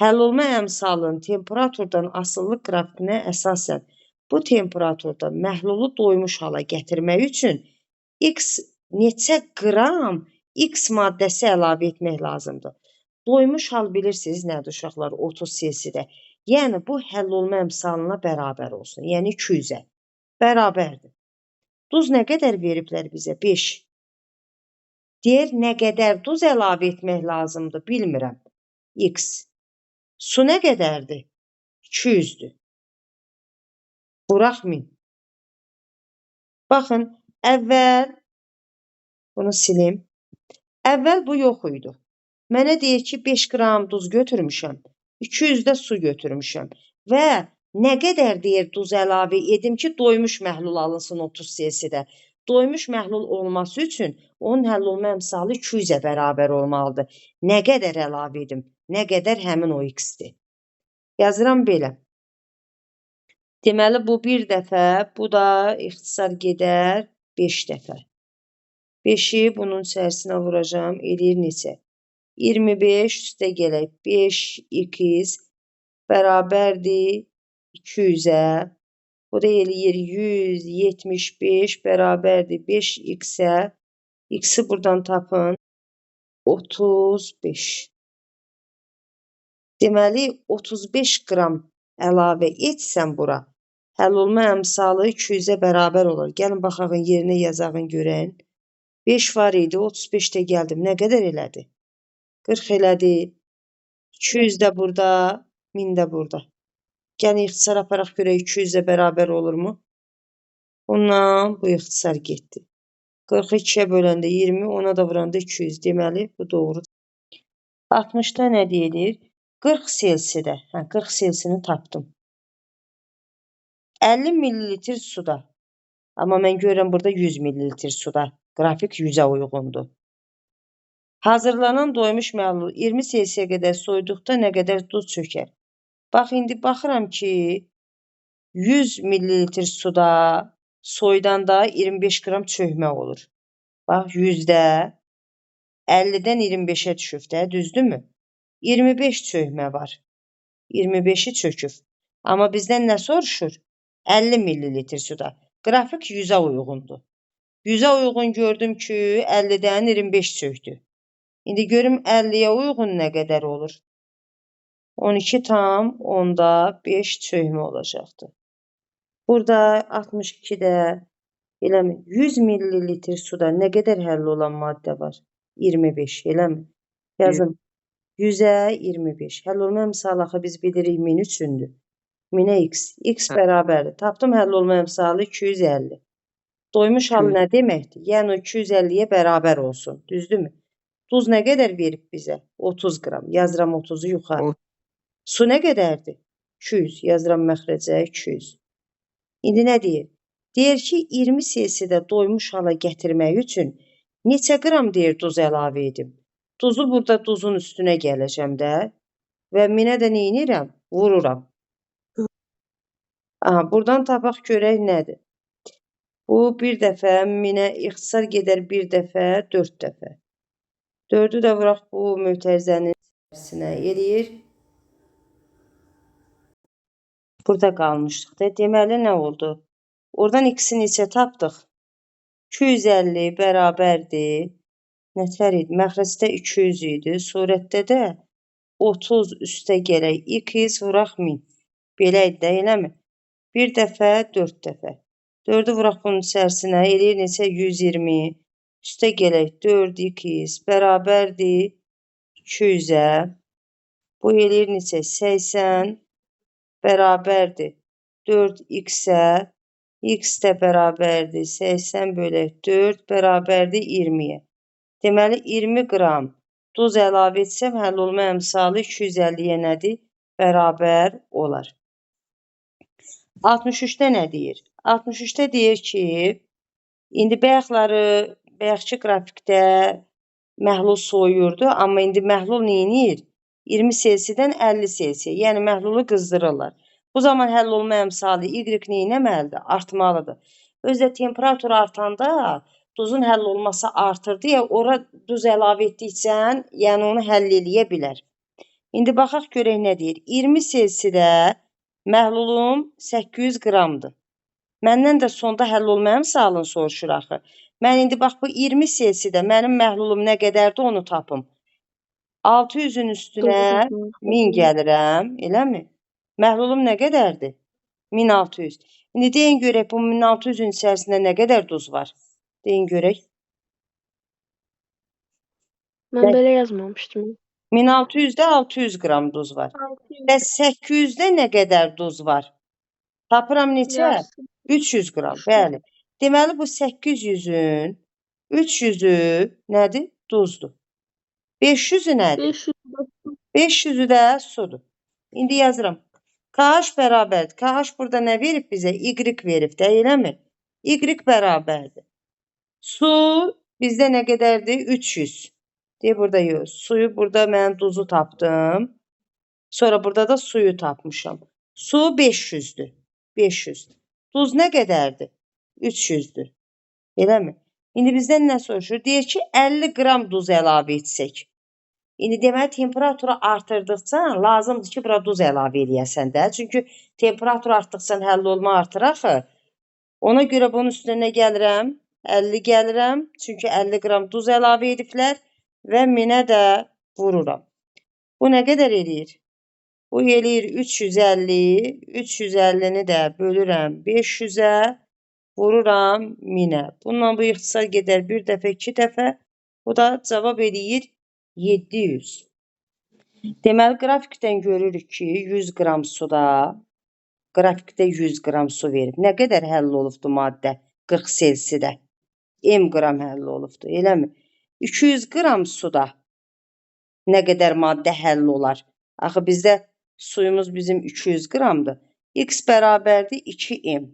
Həll olma əmsalının temperaturdan asılılıq qrafikinə əsasən bu temperaturda məhlulu doymuş hala gətirmək üçün X neçə qram X maddəsi əlavə etmək lazımdır. Doymuş hal bilirsiniz nədir uşaqlar 30 selsidə. Yəni bu həll olma əmsalına bərabər olsun. Yəni 200-ə bərabərdir. Duz nə qədər veriblər bizə? 5. Deyir nə qədər duz əlavə etmək lazımdır bilmirəm. X. Su nə qədərdir? 200'dür. Vuraq 1000. Baxın, əvvəl bunu silim. Əvvəl bu yox idi. Mənə deyir ki 5 qram duz götürmüşəm. 200'də su götürmüşəm. Və nə qədər deyir duz əlavə edim ki doymuş məhlul alınsın 30 selsidə. Doymuş məhlul olması üçün onun həll olma əmsalı 200'ə bərabər olmalıdır. Nə qədər əlavə edim? Nə qədər həmin o X-dir. Yazıram belə. Deməli bu bir dəfə, bu da ixtisar gedər 5 dəfə. 5'i bunun içərisinə vuracağım. Eləyir neçə? 25 üstə gələk 5x bərabərdir 200'ə. Bu da eləyir 175 bərabərdir 5x-ə. X'i buradan tapın. 35. Deməli 35 qram əlavə etsəm bura. Həll olma əmsalı 200'ə bərabər olur. Gəlin baxağın yerinə yazağın görəyin. 5 var idi 35'də gəldim. Nə qədər elədi? 40 elədi. 200 də burada, 1000 də burada. Yəni ixtisar aparaq görək 200'ə bərabər olurmu? Ondan bu ixtisar getdi. 42'yə böləndə 20, ona da vuranda 200. Deməli bu doğrudur. 60'da nə deyilir? 40 selsidə. 40 selsini tapdım. 50 millilitr suda. Amma mən görürəm burada 100 millilitr suda. Qrafik 100'ə uyğundur. Hazırlanan doymuş məhlul 20 selsiyə qədər soyuduqda nə qədər duz çökər? Bax, indi baxıram ki 100 millilitr suda soyudanda 25 qram çökmə olur. Bax, 100'də 50'dən 25'ə düşüb də, düzdürmü? 25 çökmə var. 25'i çöküb. Amma bizdən nə soruşur? 50 millilitr suda. Qrafik 100'ə uyğundur. 100'ə uyğun gördüm ki 50'dən 25 çöktü. İndi görüm 50'yə uyğun nə qədər olur? 12,5 çökmə olacaqdır. Burada 62'də eləmi? 100 millilitr suda nə qədər həll olan maddə var? 25, eləmi? Yazın. 100'ə 25. Həll olma əmsalı axı biz bilirik 1000 üçündür. 1000'ə x. X bərabərdir. Tapdım həll olma əmsalı 250. Doymuş hal nə deməkdir? Yəni 250'yə bərabər olsun. Düzdürmü? Duz nə qədər verib bizə? 30 qram. Yazıram 30'u yuxarı. Su nə qədərdir? 200. Yazıram məxrəcə 200. İndi nə deyir? Deyir ki 20 selsidə doymuş hala gətirmək üçün neçə qram deyir duz əlavə edim? Duzu burada duzun üstünə gələcəm də və 1000'ə də nə edirəm? Vururam. Aha, buradan tapaq görək nədir? Bu bir dəfə 1000'ə ixtisar gedər bir dəfə 4 dəfə. 4'ü də vuraq bu mötərizənin içərisinə eləyir. Burada qalmışdıq da. Deməli nə oldu? Oradan x-i neçə tapdıq? 250 bərabərdir. Nətər idi? Məxrəcdə 200 idi. Surətdə də 30 üstə gələk. X vuraq 1000. Belə idi də, eləmi? Bir dəfə 4 dəfə. 4'ü vuraq bunun içərisinə. Eləyir neçə? 120. Üstə gələk 4x bərabərdir 200'ə. Bu eləyir neçə? 80 bərabərdir 4x-ə. X də bərabərdir 80 bölək 4 bərabərdir 20-yə. Deməli 20 qram duz əlavə etsəm həll olma əmsalı 250-yə nədir? Bərabər olar. 63-də nə deyir? 63-də deyir ki, indi bayaqki qrafikdə məhlul soyuyurdu, amma indi məhlul neynir? 20 Selsidən 50 Selsiyə, yəni məhlulu qızdırırlar. Bu zaman həll olma əmsalı Y neynəməlidir? Artmalıdır. Özdə temperatur artanda duzun həll olması artır deyə ora duz əlavə etdikcən, yəni onu həll eləyə bilər. İndi baxaq görək nə deyir? 20 Selsidə məhlulum 800 qramdır. Məndən də sonda həll olma əmsalını soruşur axı. Mən indi bax bu 20 Selsidə mənim məhlulum nə qədərdir onu tapım. 600-ün üstünə 1000 gəlirəm, eləmi? Məhlulum nə qədərdir? 1600. İndi deyin görək bu 1600-ün içərisində nə qədər duz var? Deyin görək. Mən belə yazmamışdım. 1600-də 600 qram duz var. Və 800-də nə qədər duz var? Tapıram neçə? Yarısı. 300 qram, bəli. Deməli bu 800-ün 300-ü nədir? Duzdur. 500-ü nədir? 500-ü də sudur. İndi yazıram. KH bərabərdir. KH burada nə verib bizə? Y verib də, eləmi? Y bərabərdir. Su bizdə nə qədərdir? 300. Deyə burada yox. Suyu burada mən duzu tapdım. Sonra burada da suyu tapmışam. Su 500'dür. 500. Duz nə qədərdir? 300'dür. Eləmi? İndi bizdən nə soruşur? Deyir ki, 50 qram duz əlavə etsək. İndi deməli temperaturu artırdıqca lazımdır ki, bura duz əlavə eləyəsən də. Çünki temperatur artdıqca həll olma artır axı. Ona görə bunun üstünə gəlirəm, 50 gəlirəm. Çünki 50 qram duz əlavə ediblər və 1000-ə də vururam. Bu nə qədər eləyir? Bu eləyir 350. 350-ni də bölürəm 500-ə, vururam 1000-ə. Bununla bu ixtisar gedər bir dəfə, iki dəfə. Bu da cavab eləyir 700. Deməli, qrafikdən görürük ki, 100 qram suda, qrafikdə 100 qram su verib. Nə qədər həll olubdu maddə? 40 Selsidə. M qram həll olubdu, eləmi? 200 qram suda nə qədər maddə həll olar? Axı bizdə suyumuz bizim 200 qramdır. X bərabərdir 2M.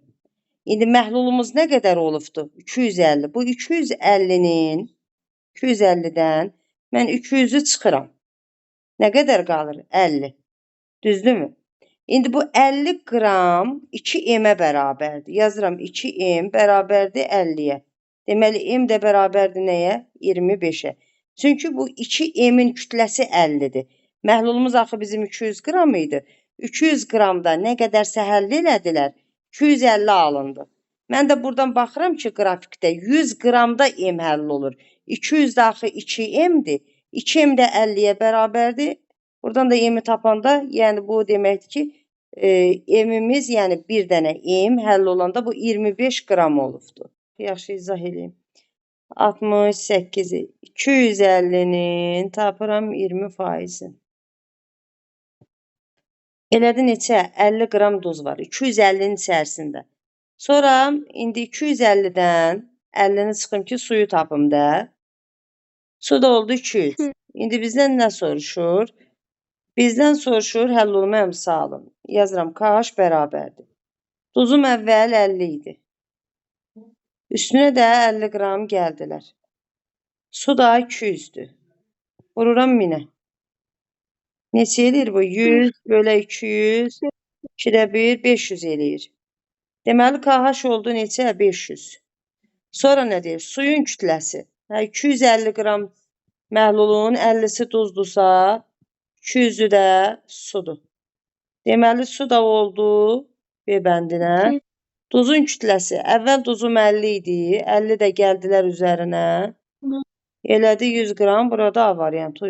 İndi məhlulumuz nə qədər olubdu? 250. Bu 250-dən mən 200'ü çıxıram. Nə qədər qalır? 50. Düzdürmü? İndi bu 50 qram 2M-ə bərabərdir. Yazıram 2M bərabərdir 50-yə. Deməli, M də bərabərdir nəyə? 25-ə. Çünki bu 2M-in kütləsi 50-dir. Məhlulumuz axı bizim 200 qram idi. 200 qramda nə qədərsə həll elədilər, 250 alındı. Mən də buradan baxıram ki, qrafikdə 100 qramda M həll olur. 200 də axı 2M-dir. 2M də 50-yə bərabərdir. Buradan da M-i tapanda, yəni bu deməkdir ki, M-imiz, yəni bir dənə M həll olanda bu 25 qram olubdur. Yaxşı, izah edeyim. 68-i 250-nin tapıram 20%-ni. Elədi neçə? 50 qram duz var. 250-nin içərisində. Sonra indi 250-dən 50-ni çıxım ki, suyu tapım da. Su da oldu 200. İndi bizdən nə soruşur? Bizdən soruşur həll olma əmsalını. Yazıram KH bərabərdir. Duzum əvvəl 50 idi. Üstünə də 50 qram gəldilər. Su da 200'dür. Vururam 1000-ə. Neçə eləyir bu? 100 bölə 200, 2-də 1, 500 eləyir. Deməli, KH oldu neçə? 500. Sonra nə deyir? Suyun kütləsi. 250 qram məhlulun 50'si duzdursa, 200'ü də sudur. Deməli, su da oldu B bəndinə. Duzun kütləsi. Əvvəl duzum 50 idi. 50 də gəldilər üzərinə. Elədi 100 qram. Burada A variantı